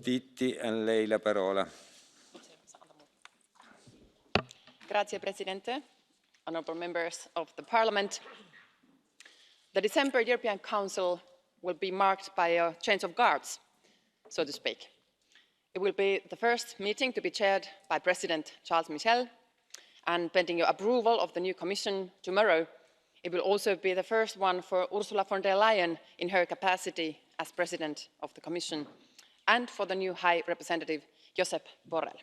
Tytti, and lei la parola. Grazie, Presidente, honourable members of the Parliament. The December European Council will be marked by a change of guards, so to speak. It will be the first meeting to be chaired by President Charles Michel, and pending your approval of the new Commission tomorrow, it will also be the first one for Ursula von der Leyen in her capacity as President of the Commission, and for the new High Representative Josep Borrell.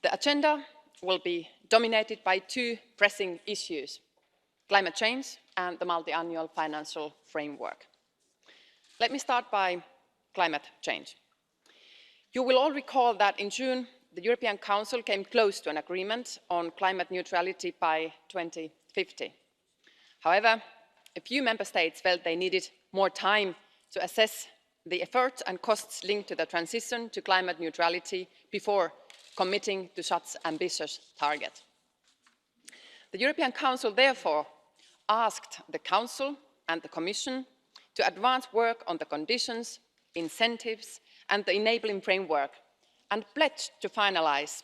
The agenda will be dominated by two pressing issues: climate change and the multi-annual financial framework. Let me start by climate change. You will all recall that in June, the European Council came close to an agreement on climate neutrality by 2050. However, a few member states felt they needed more time to assess the efforts and costs linked to the transition to climate neutrality before committing to such an ambitious target. The European Council therefore asked the Council and the Commission to advance work on the conditions, incentives and the enabling framework, and pledged to finalise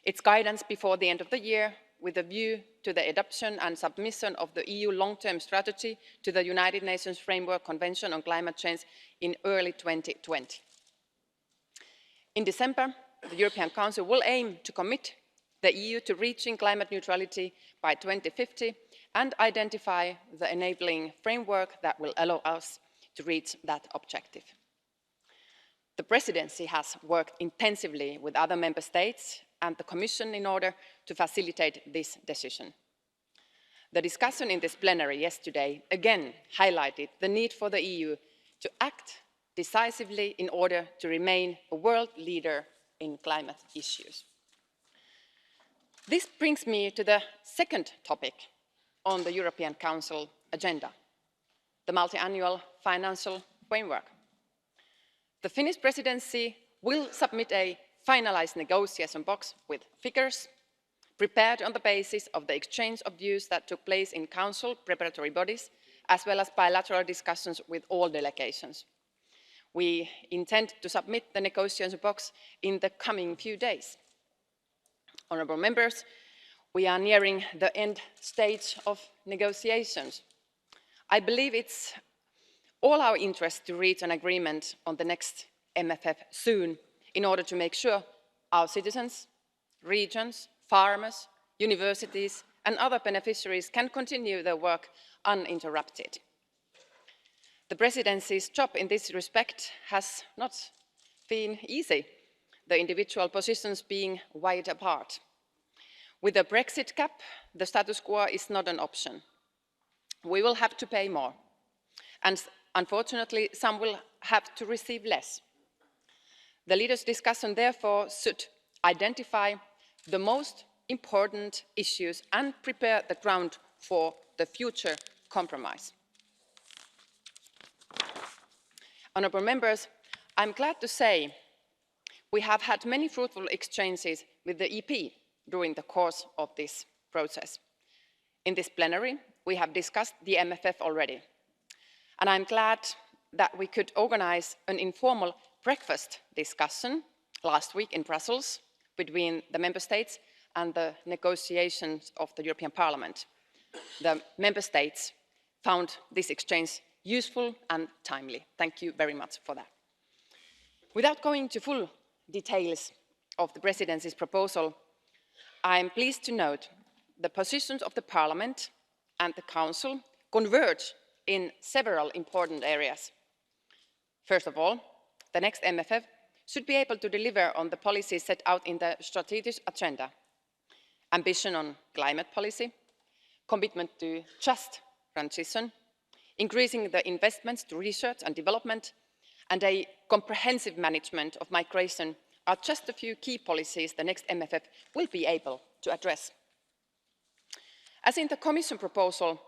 its guidance before the end of the year, with a view to the adoption and submission of the EU long-term strategy to the United Nations Framework Convention on Climate Change in early 2020. In December, the European Council will aim to commit the EU to reaching climate neutrality by 2050 and identify the enabling framework that will allow us to reach that objective. The Presidency has worked intensively with other Member States and the Commission in order to facilitate this decision. The discussion in this plenary yesterday again highlighted the need for the EU to act decisively in order to remain a world leader in climate issues. This brings me to the second topic on the European Council agenda: the multi-annual financial framework. The Finnish Presidency will submit a finalised negotiation box with figures prepared on the basis of the exchange of views that took place in Council preparatory bodies, as well as bilateral discussions with all delegations. We intend to submit the negotiation box in the coming few days. Honourable members, we are nearing the end stage of negotiations. I believe it's all our interest to reach an agreement on the next MFF soon, in order to make sure our citizens, regions, farmers, universities and other beneficiaries can continue their work uninterrupted. The Presidency's job in this respect has not been easy, the individual positions being wide apart. With the Brexit cap, the status quo is not an option. We will have to pay more, and unfortunately, some will have to receive less. The leaders' discussion therefore should identify the most important issues and prepare the ground for the future compromise. Honourable members, I'm glad to say we have had many fruitful exchanges with the EP during the course of this process. In this plenary, we have discussed the MFF already, and I'm glad that we could organise an informal breakfast discussion last week in Brussels between the Member States and the negotiations of the European Parliament. The Member States found this exchange useful and timely. Thank you very much for that. Without going into full details of the Presidency's proposal, I am pleased to note the positions of the Parliament and the Council converge in several important areas. First of all, the next MFF should be able to deliver on the policies set out in the strategic agenda: ambition on climate policy, commitment to just transition, increasing the investments to research and development, and a comprehensive management of migration are just a few key policies the next MFF will be able to address. As in the Commission proposal,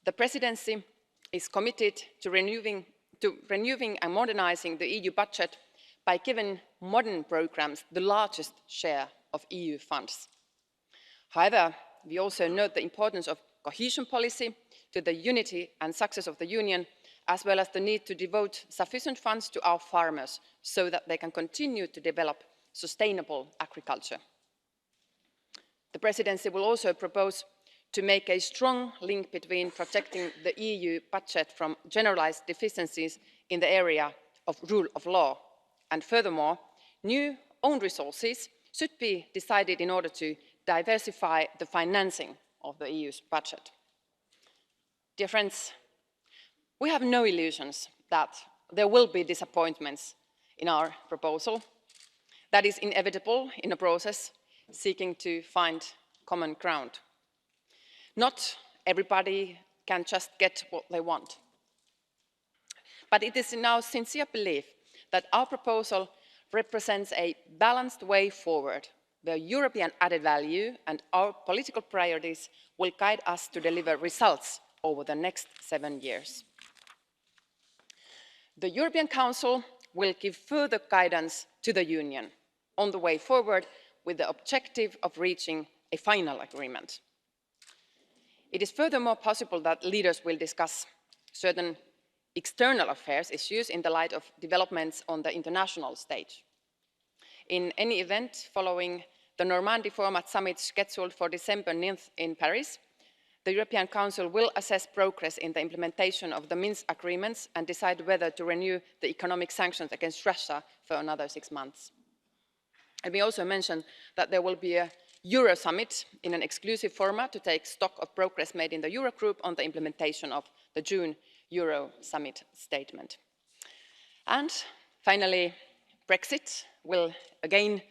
the Presidency is committed to renewing and modernising the EU budget by giving modern programmes the largest share of EU funds. However, we also note the importance of cohesion policy to the unity and success of the Union, as well as the need to devote sufficient funds to our farmers so that they can continue to develop sustainable agriculture. The Presidency will also propose to make a strong link between protecting the EU budget from generalised deficiencies in the area of rule of law, and furthermore, new own resources should be decided in order to diversify the financing of the EU's budget. Dear friends, we have no illusions that there will be disappointments in our proposal. That is inevitable in a process seeking to find common ground. Not everybody can just get what they want. But it is in our sincere belief that our proposal represents a balanced way forward, where European added value and our political priorities will guide us to deliver results over the next 7 years. The European Council will give further guidance to the Union on the way forward with the objective of reaching a final agreement. It is furthermore possible that leaders will discuss certain external affairs issues in the light of developments on the international stage. In any event, following the Normandy Format Summit scheduled for December 9th in Paris, the European Council will assess progress in the implementation of the Minsk agreements and decide whether to renew the economic sanctions against Russia for another 6 months. Let me also mention that there will be a Euro summit in an exclusive format to take stock of progress made in the Eurogroup on the implementation of the June Euro summit statement. And finally, Brexit will again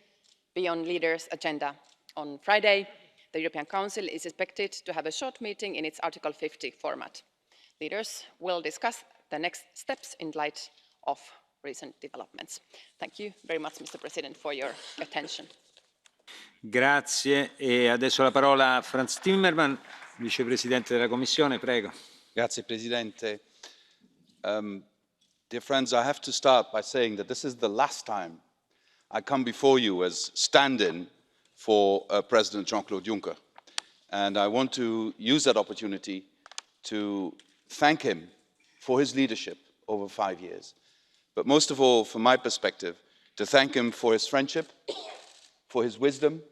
be on leaders' agenda. On Friday, the European Council is expected to have a short meeting in its Article 50 format. Leaders will discuss the next steps in light of recent developments. Thank you very much, Mr. President, for your attention. Grazie. E adesso la parola a Frans Timmermans, vicepresidente della Commissione, prego. Grazie, Presidente. Dear friends, I have to start by saying that this is the last time I come before you as stand-in for President Jean-Claude Juncker. And I want to use that opportunity to thank him for his leadership over 5 years. But most of all, from my perspective, to thank him for his friendship, for his wisdom,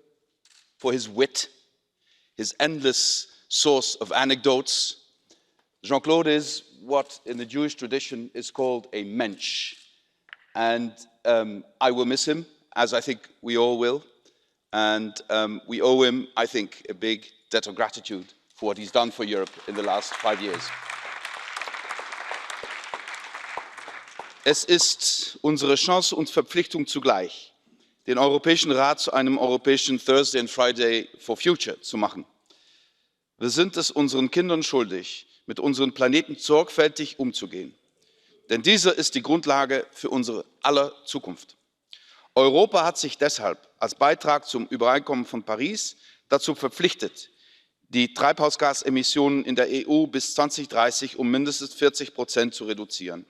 for his wit, his endless source of anecdotes. Jean-Claude is what in the Jewish tradition is called a mensch. And I will miss him, as I think we all will. And we owe him, I think, a big debt of gratitude for what he's done for Europe in the last 5 years. Es ist unsere Chance und Verpflichtung zugleich, den Europäischen Rat zu einem europäischen Thursday and Friday for Future zu machen. Wir sind es unseren Kindern schuldig, mit unserem Planeten sorgfältig umzugehen. Denn dieser ist die Grundlage für unsere aller Zukunft. Europa hat sich deshalb als Beitrag zum Übereinkommen von Paris dazu verpflichtet, die Treibhausgasemissionen in der EU bis 2030 um mindestens 40% zu reduzieren.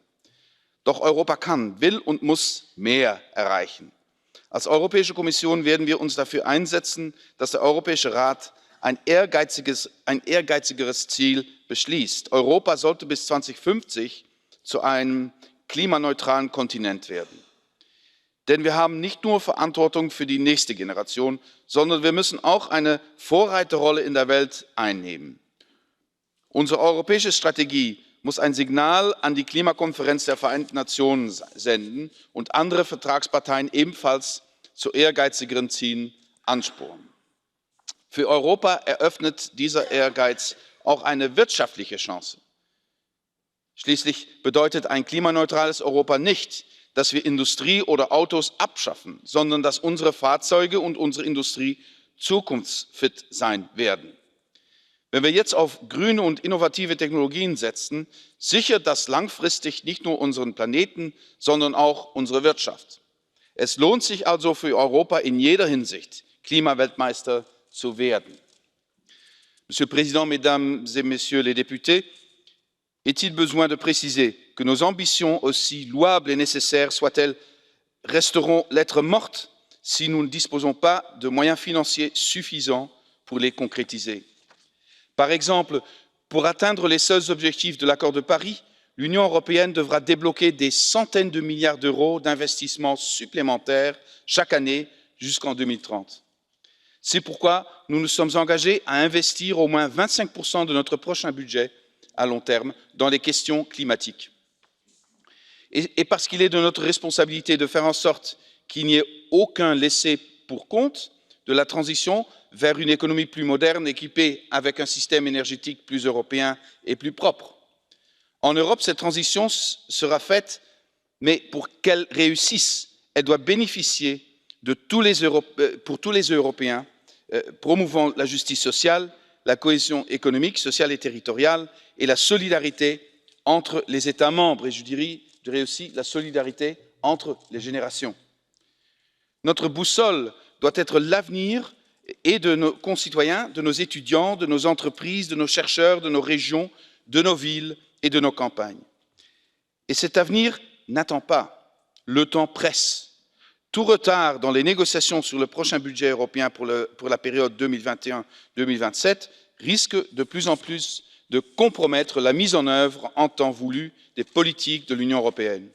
Doch Europa kann, will und muss mehr erreichen. Als Europäische Kommission werden wir uns dafür einsetzen, dass der Europäische Rat ein ehrgeizigeres Ziel beschließt. Europa sollte bis 2050 zu einem klimaneutralen Kontinent werden. Denn wir haben nicht nur Verantwortung für die nächste Generation, sondern wir müssen auch eine Vorreiterrolle in der Welt einnehmen. Unsere europäische Strategie muss ein Signal an die Klimakonferenz der Vereinten Nationen senden und andere Vertragsparteien ebenfalls zu ehrgeizigeren Zielen anspornen. Für Europa eröffnet dieser Ehrgeiz auch eine wirtschaftliche Chance. Schließlich bedeutet ein klimaneutrales Europa nicht, dass wir Industrie oder Autos abschaffen, sondern dass unsere Fahrzeuge und unsere Industrie zukunftsfit sein werden. Wenn wir jetzt auf grüne und innovative Technologien setzen, sichert das langfristig nicht nur unseren Planeten, sondern auch unsere Wirtschaft. Es lohnt sich also für Europa in jeder Hinsicht, Klimaweltmeister zu werden. Monsieur le Président, Mesdames et Messieurs les députés, est-il besoin de préciser que nos ambitions, aussi louables et nécessaires soient-elles, resteront lettre morte si nous ne disposons pas de moyens financiers suffisants pour les concrétiser? Par exemple, pour atteindre les seuls objectifs de l'accord de Paris, l'Union européenne devra débloquer des centaines de milliards d'euros d'investissements supplémentaires chaque année jusqu'en 2030. C'est pourquoi nous nous sommes engagés à investir au moins 25% de notre prochain budget à long terme dans les questions climatiques. Et parce qu'il est de notre responsabilité de faire en sorte qu'il n'y ait aucun laissé pour compte de la transition vers une économie plus moderne, équipée avec un système énergétique plus européen et plus propre. En Europe, cette transition sera faite, mais pour qu'elle réussisse, elle doit bénéficier pour tous les Européens, promouvant la justice sociale, la cohésion économique, sociale et territoriale et la solidarité entre les États membres, et je dirais aussi la solidarité entre les générations. Notre boussole doit être l'avenir et de nos concitoyens, de nos étudiants, de nos entreprises, de nos chercheurs, de nos régions, de nos villes et de nos campagnes. Et cet avenir n'attend pas. Le temps presse. Tout retard dans les négociations sur le prochain budget européen pour la période 2021-2027 risque de plus en plus de compromettre la mise en œuvre en temps voulu des politiques de l'Union européenne.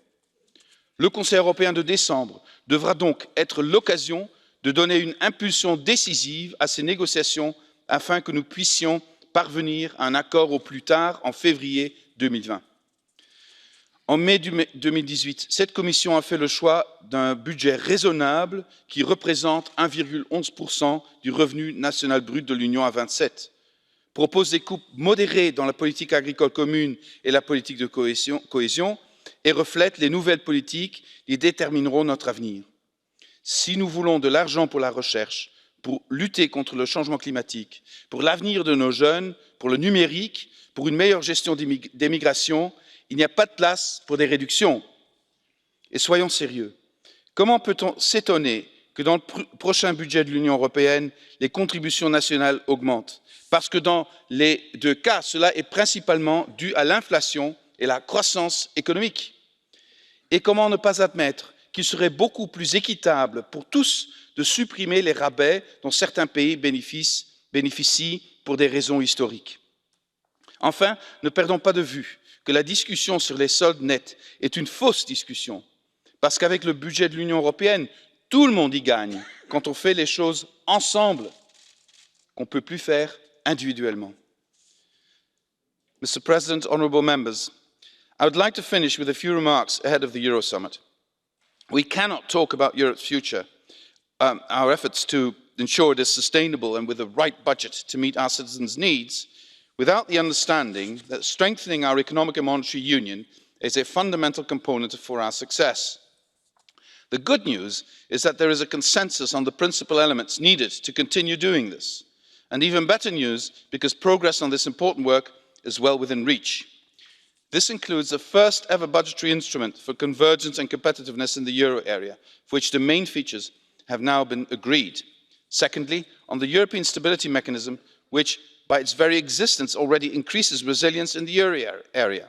Le Conseil européen de décembre devra donc être l'occasion de donner une impulsion décisive à ces négociations afin que nous puissions parvenir à un accord au plus tard en février 2020. En mai 2018, cette Commission a fait le choix d'un budget raisonnable qui représente 1,11% du revenu national brut de l'Union à 27, propose des coupes modérées dans la politique agricole commune et la politique de cohésion et reflète les nouvelles politiques qui détermineront notre avenir. Si nous voulons de l'argent pour la recherche, pour lutter contre le changement climatique, pour l'avenir de nos jeunes, pour le numérique, pour une meilleure gestion des migrations, il n'y a pas de place pour des réductions. Et soyons sérieux, comment peut-on s'étonner que dans le prochain budget de l'Union européenne, les contributions nationales augmentent? Parce que dans les deux cas, cela est principalement dû à l'inflation et la croissance économique. Et comment ne pas admettre qu'il serait beaucoup plus équitable pour tous de supprimer les rabais dont certains pays bénéficient pour des raisons historiques? Enfin, ne perdons pas de vue que la discussion sur les soldes nets est une fausse discussion, parce qu'avec le budget de l'Union européenne, tout le monde y gagne quand on fait les choses ensemble, qu'on ne peut plus faire individuellement. Mr. President, honourable members, I would like to finish with a few remarks ahead of the Euro Summit. We cannot talk about Europe's future, our efforts to ensure it is sustainable and with the right budget to meet our citizens' needs, without the understanding that strengthening our economic and monetary union is a fundamental component for our success. The good news is that there is a consensus on the principal elements needed to continue doing this. And even better news, because progress on this important work is well within reach. This includes the first ever budgetary instrument for convergence and competitiveness in the euro area, for which the main features have now been agreed. Secondly, on the European Stability Mechanism, which by its very existence already increases resilience in the euro area.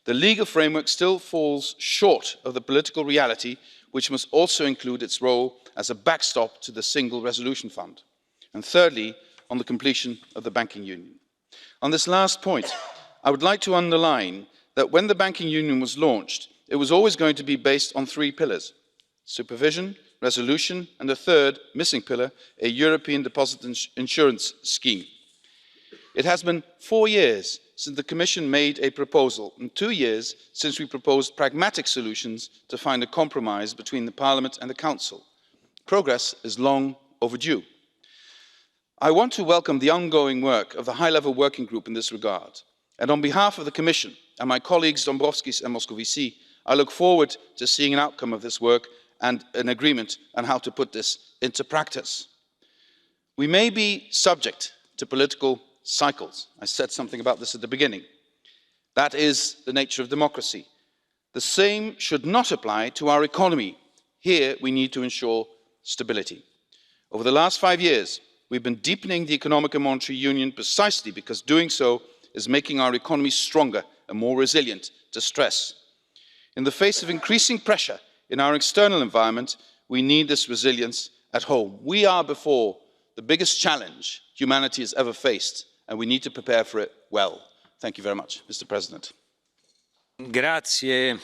The legal framework still falls short of the political reality, which must also include its role as a backstop to the Single Resolution Fund. And thirdly, on the completion of the banking union. On this last point, I would like to underline that when the banking union was launched, it was always going to be based on three pillars: supervision, resolution, and the third, missing pillar, a European deposit insurance scheme. It has been 4 years since the Commission made a proposal and 2 years since we proposed pragmatic solutions to find a compromise between the Parliament and the Council. Progress is long overdue. I want to welcome the ongoing work of the high-level working group in this regard. And on behalf of the Commission and my colleagues Dombrovskis and Moscovici, I look forward to seeing an outcome of this work and an agreement on how to put this into practice. We may be subject to political cycles. I said something about this at the beginning. That is the nature of democracy. The same should not apply to our economy. Here we need to ensure stability. Over the last 5 years, we've been deepening the economic and monetary union precisely because doing so is making our economy stronger and more resilient to stress. In the face of increasing pressure in our external environment, we need this resilience at home. We are before the biggest challenge humanity has ever faced, and we need to prepare for it well. Thank you very much, Mr. President. Grazie